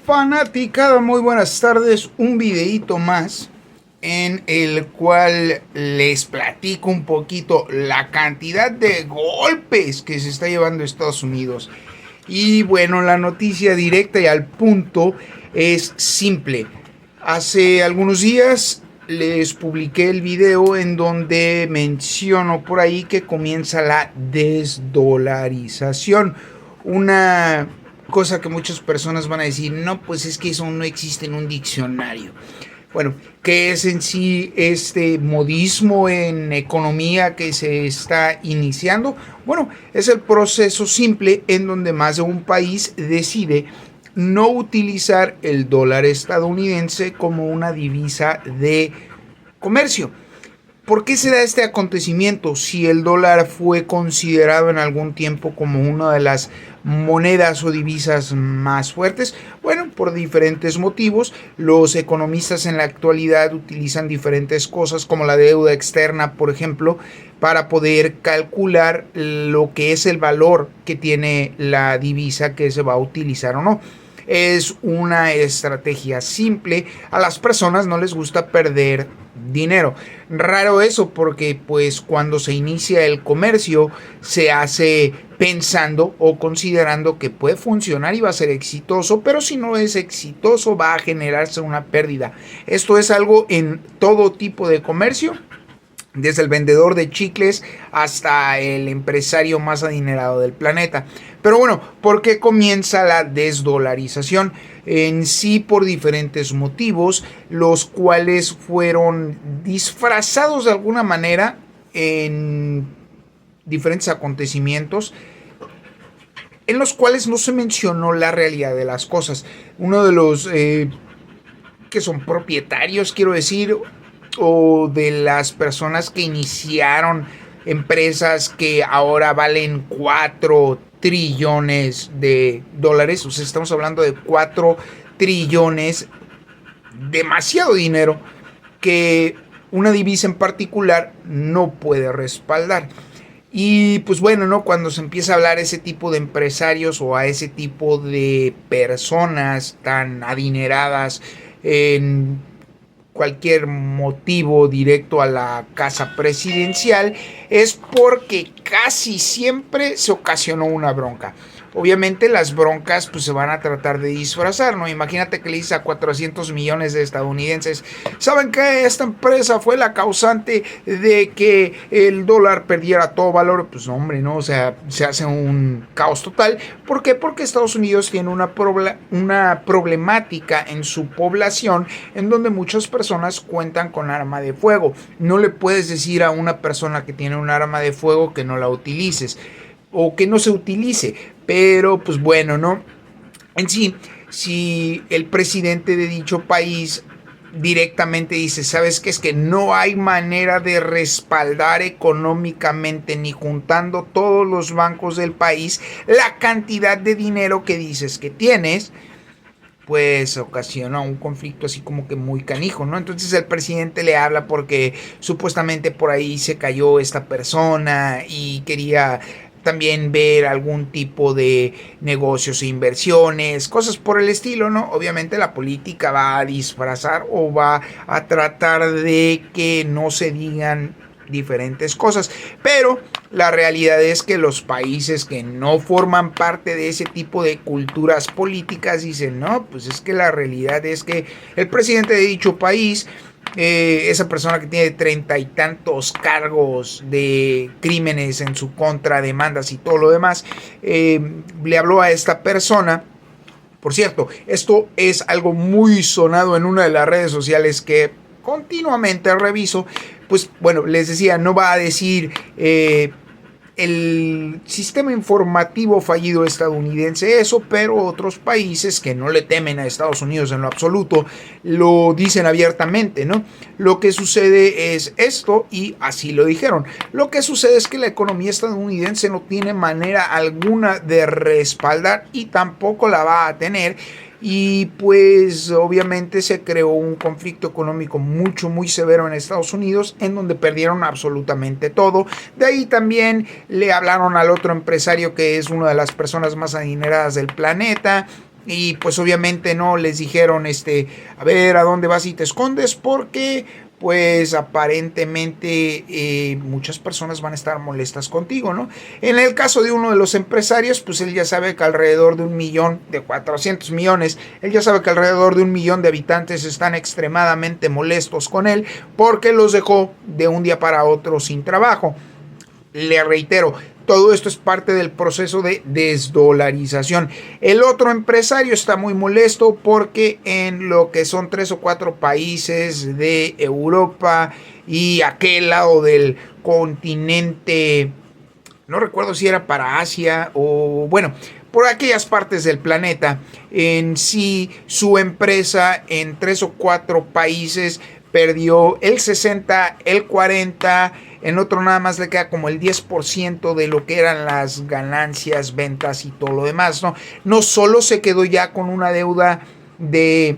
Fanaticada, muy buenas tardes. Un videíto más en el cual les platico un poquito la cantidad de golpes que se está llevando Estados Unidos. Y bueno, la noticia directa y al punto es simple. Hace algunos días les publiqué el video en donde menciono por ahí que comienza la desdolarización. Una cosa que muchas personas van a decir, no, pues es que eso no existe en un diccionario. Bueno, ¿qué es en sí este modismo en economía que se está iniciando? Bueno, es el proceso simple en donde más de un país decide no utilizar el dólar estadounidense como una divisa de comercio. ¿Por qué se da este acontecimiento? Si el dólar fue considerado en algún tiempo como una de las monedas o divisas más fuertes, bueno, por diferentes motivos. Los economistas en la actualidad utilizan diferentes cosas como la deuda externa, por ejemplo, para poder calcular lo que es el valor que tiene la divisa que se va a utilizar o no. Es una estrategia simple. A las personas no les gusta perder dinero. Raro eso, porque pues cuando se inicia el comercio se hace pensando o considerando que puede funcionar y va a ser exitoso, pero si no es exitoso va a generarse una pérdida. Esto es algo en todo tipo de comercio, desde el vendedor de chicles hasta el empresario más adinerado del planeta. Pero bueno, ¿por qué comienza la desdolarización? En sí, por diferentes motivos, los cuales fueron disfrazados de alguna manera en diferentes acontecimientos en los cuales no se mencionó la realidad de las cosas. Uno de los que son propietarios, quiero decir, o de las personas que iniciaron empresas que ahora valen 4 trillones de dólares, o sea, estamos hablando de 4 trillones, demasiado dinero que una divisa en particular no puede respaldar. Y pues bueno, ¿no? Cuando se empieza a hablar a ese tipo de empresarios o a ese tipo de personas tan adineradas en cualquier motivo directo a la casa presidencial, es porque casi siempre se ocasionó una bronca. Obviamente las broncas pues se van a tratar de disfrazar, ¿no? Imagínate que le dices a 400 millones de estadounidenses, ¿saben qué? Esta empresa fue la causante de que el dólar perdiera todo valor. Pues hombre, ¿no? O sea, se hace un caos total. ¿Por qué? Porque Estados Unidos tiene una problemática en su población en donde muchas personas cuentan con arma de fuego. No le puedes decir a una persona que tiene un arma de fuego que no la utilices o que no se utilice, pero pues bueno, ¿no? En sí, si el presidente de dicho país directamente dice, ¿sabes qué? Es que no hay manera de respaldar económicamente ni juntando todos los bancos del país la cantidad de dinero que dices que tienes, pues ocasiona un conflicto así como que muy canijo, ¿no? Entonces el presidente le habla porque supuestamente por ahí se cayó esta persona y quería también ver algún tipo de negocios e inversiones, cosas por el estilo, ¿no? Obviamente la política va a disfrazar o va a tratar de que no se digan diferentes cosas, pero la realidad es que los países que no forman parte de ese tipo de culturas políticas dicen, no, pues es que la realidad es que el presidente de dicho país, esa persona que tiene 30 y tantos cargos de crímenes en su contra, demandas y todo lo demás, le habló a esta persona. Por cierto, esto es algo muy sonado en una de las redes sociales que continuamente reviso. Pues bueno, les decía, no va a decir el sistema informativo fallido estadounidense eso, pero otros países que no le temen a Estados Unidos en lo absoluto lo dicen abiertamente, ¿no? Lo que sucede es esto, y así lo dijeron. Lo que sucede es que la economía estadounidense no tiene manera alguna de respaldar y tampoco la va a tener. Y pues obviamente se creó un conflicto económico muy severo en Estados Unidos, en donde perdieron absolutamente todo. De ahí también le hablaron al otro empresario que es una de las personas más adineradas del planeta, y pues obviamente no les dijeron, a ver, ¿a dónde vas y te escondes? Porque pues aparentemente muchas personas van a estar molestas contigo, ¿no? En el caso de uno de los empresarios, pues él ya sabe que alrededor de 400 millones, él ya sabe que alrededor de 1 millón de habitantes están extremadamente molestos con él porque los dejó de un día para otro sin trabajo. Le reitero, todo esto es parte del proceso de desdolarización. El otro empresario está muy molesto porque en lo que son 3 o 4 países de Europa y aquel lado del continente, no recuerdo si era para Asia o bueno, por aquellas partes del planeta, en sí su empresa en 3 o 4 países perdió el 60, el 40, en otro nada más le queda como el 10% de lo que eran las ganancias, ventas y todo lo demás, ¿no? No solo se quedó ya con una deuda de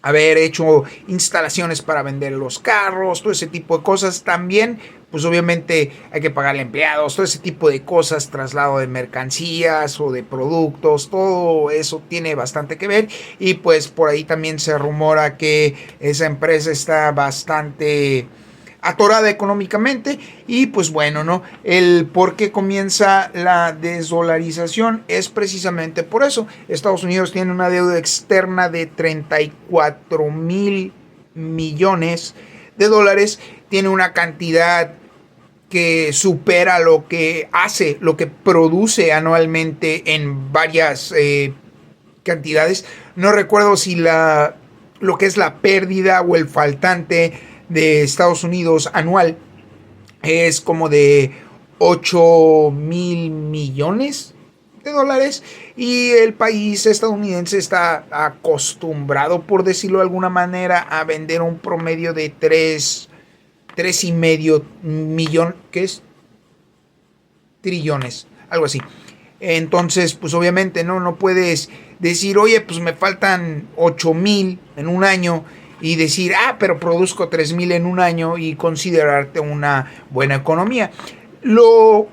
haber hecho instalaciones para vender los carros, todo ese tipo de cosas. También, pues obviamente hay que pagarle empleados, todo ese tipo de cosas, traslado de mercancías o de productos, todo eso tiene bastante que ver. Y pues por ahí también se rumora que esa empresa está bastante atorada económicamente. Y pues bueno, ¿no? El por qué comienza la desdolarización es precisamente por eso. Estados Unidos tiene una deuda externa de 34,000 millones de dólares. Tiene una cantidad que supera lo que hace, lo que produce anualmente en varias cantidades. No recuerdo si lo que es la pérdida o el faltante de Estados Unidos anual es como de 8,000 millones de dólares, y el país estadounidense está acostumbrado, por decirlo de alguna manera, a vender un promedio de 3,5 millón, ¿qué es? Trillones, algo así. Entonces, pues obviamente no puedes decir, oye, pues me faltan 8,000 en un año, y decir, pero produzco 3,000 en un año y considerarte una buena economía. Lo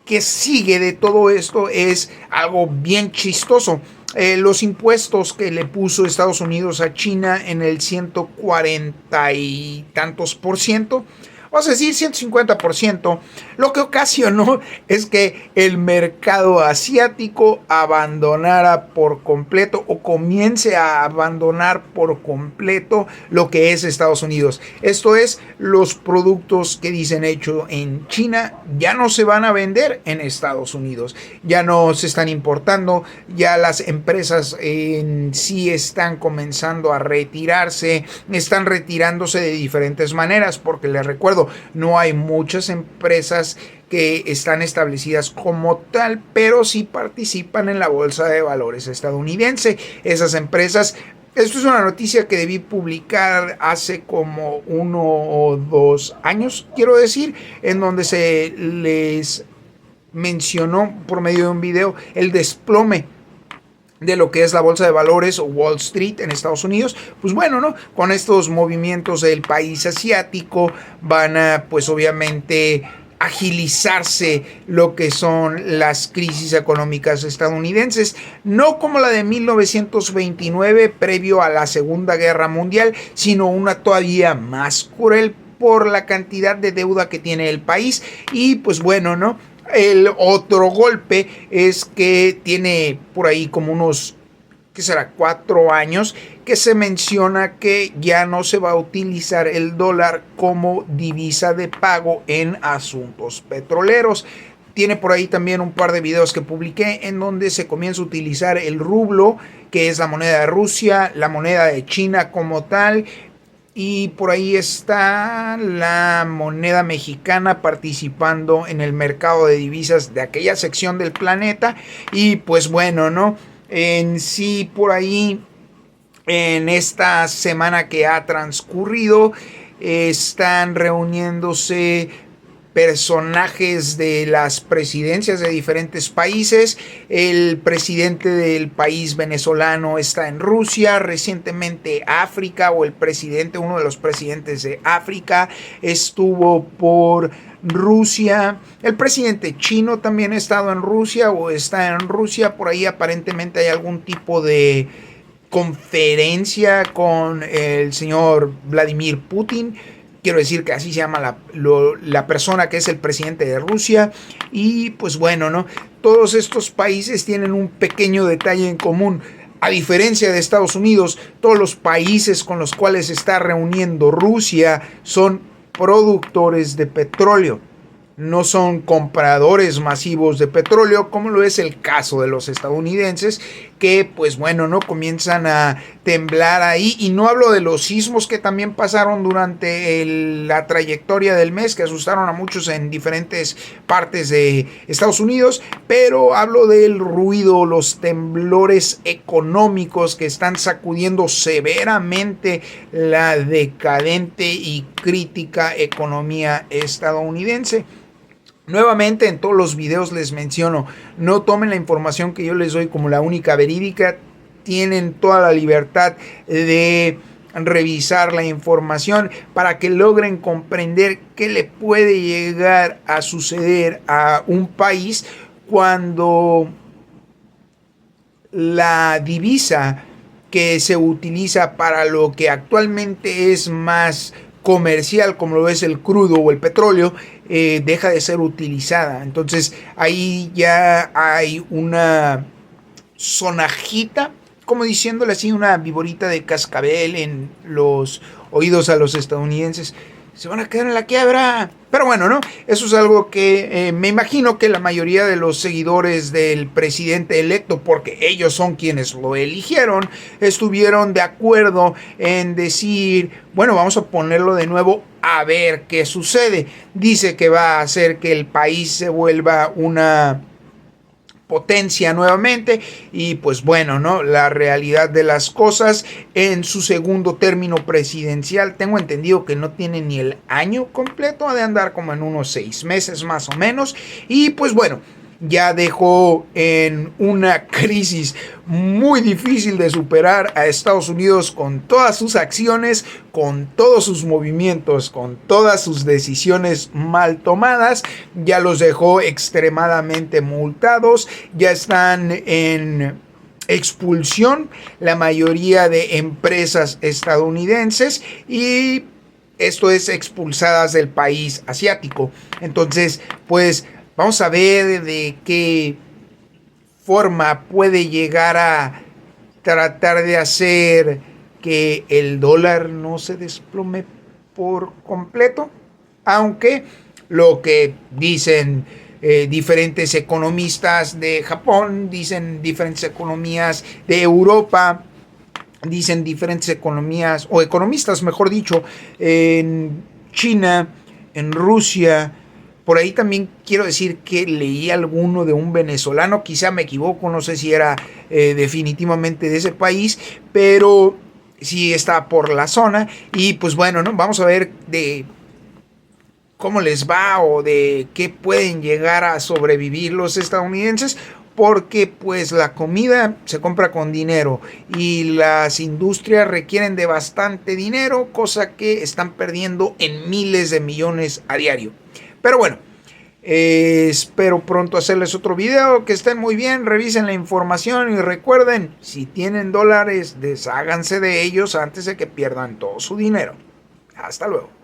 que sigue de todo esto es algo bien chistoso. Los impuestos que le puso Estados Unidos a China en el 140 y tantos por ciento, vamos a decir 150%, lo que ocasionó es que el mercado asiático abandonara por completo o comience a abandonar por completo lo que es Estados Unidos. Esto es, los productos que dicen hecho en China ya no se van a vender en Estados Unidos, ya no se están importando, ya las empresas en sí están comenzando a retirarse, están retirándose de diferentes maneras, porque les recuerdo, no hay muchas empresas que están establecidas como tal, pero sí participan en la bolsa de valores estadounidense. Esas empresas, esto es una noticia que debí publicar hace como 1 o 2 años, quiero decir, en donde se les mencionó por medio de un video el desplome de lo que es la bolsa de valores o Wall Street en Estados Unidos. Pues bueno, ¿no? Con estos movimientos del país asiático van a, pues obviamente, agilizarse lo que son las crisis económicas estadounidenses, no como la de 1929 previo a la Segunda Guerra Mundial, sino una todavía más cruel por la cantidad de deuda que tiene el país. Y pues bueno, ¿no? El otro golpe es que tiene por ahí como unos, ¿qué será?, 4 años, que se menciona que ya no se va a utilizar el dólar como divisa de pago en asuntos petroleros. Tiene por ahí también un par de videos que publiqué en donde se comienza a utilizar el rublo, que es la moneda de Rusia, la moneda de China como tal. Y por ahí está la moneda mexicana participando en el mercado de divisas de aquella sección del planeta. Y pues bueno, ¿no? En sí, por ahí, en esta semana que ha transcurrido, están reuniéndose personajes de las presidencias de diferentes países. El presidente del país venezolano está en Rusia. Recientemente África, o uno de los presidentes de África estuvo por Rusia. El presidente chino también ha estado en Rusia o está en Rusia. Por ahí aparentemente hay algún tipo de conferencia con el señor Vladimir Putin. Quiero decir que así se llama la persona que es el presidente de Rusia. Y pues bueno, ¿no? Todos estos países tienen un pequeño detalle en común. A diferencia de Estados Unidos, todos los países con los cuales se está reuniendo Rusia son productores de petróleo. No son compradores masivos de petróleo, como lo es el caso de los estadounidenses, que pues bueno, no comienzan a temblar ahí. Y no hablo de los sismos que también pasaron durante la trayectoria del mes, que asustaron a muchos en diferentes partes de Estados Unidos, pero hablo del ruido, los temblores económicos que están sacudiendo severamente la decadente y crítica economía estadounidense. Nuevamente, en todos los videos les menciono, no tomen la información que yo les doy como la única verídica. Tienen toda la libertad de revisar la información para que logren comprender qué le puede llegar a suceder a un país cuando la divisa que se utiliza para lo que actualmente es más comercial, como lo es el crudo o el petróleo, deja de ser utilizada. Entonces ahí ya hay una sonajita, como diciéndole así, una viborita de cascabel en los oídos a los estadounidenses. Se van a quedar en la quiebra. Pero bueno, ¿no? Eso es algo que me imagino que la mayoría de los seguidores del presidente electo, porque ellos son quienes lo eligieron, estuvieron de acuerdo en decir, bueno, vamos a ponerlo de nuevo a ver qué sucede. Dice que va a hacer que el país se vuelva una potencia nuevamente. Y pues bueno, ¿no? La realidad de las cosas, en su segundo término presidencial, tengo entendido que no tiene ni el año completo, ha de andar como en unos 6 meses más o menos. Y pues bueno, ya dejó en una crisis muy difícil de superar a Estados Unidos con todas sus acciones, con todos sus movimientos, con todas sus decisiones mal tomadas. Ya los dejó extremadamente multados, ya están en expulsión la mayoría de empresas estadounidenses, y esto es expulsadas del país asiático. Entonces, pues vamos a ver de qué forma puede llegar a tratar de hacer que el dólar no se desplome por completo, aunque lo que dicen diferentes economistas de Japón, dicen diferentes economías de Europa, dicen diferentes economías, o economistas mejor dicho, en China, en Rusia. Por ahí también quiero decir que leí alguno de un venezolano, quizá me equivoco, no sé si era definitivamente de ese país, pero sí está por la zona. Y pues bueno, ¿no? Vamos a ver de cómo les va o de qué pueden llegar a sobrevivir los estadounidenses, porque pues la comida se compra con dinero y las industrias requieren de bastante dinero, cosa que están perdiendo en miles de millones a diario. Pero bueno, espero pronto hacerles otro video. Que estén muy bien, revisen la información y recuerden, si tienen dólares, desháganse de ellos antes de que pierdan todo su dinero. Hasta luego.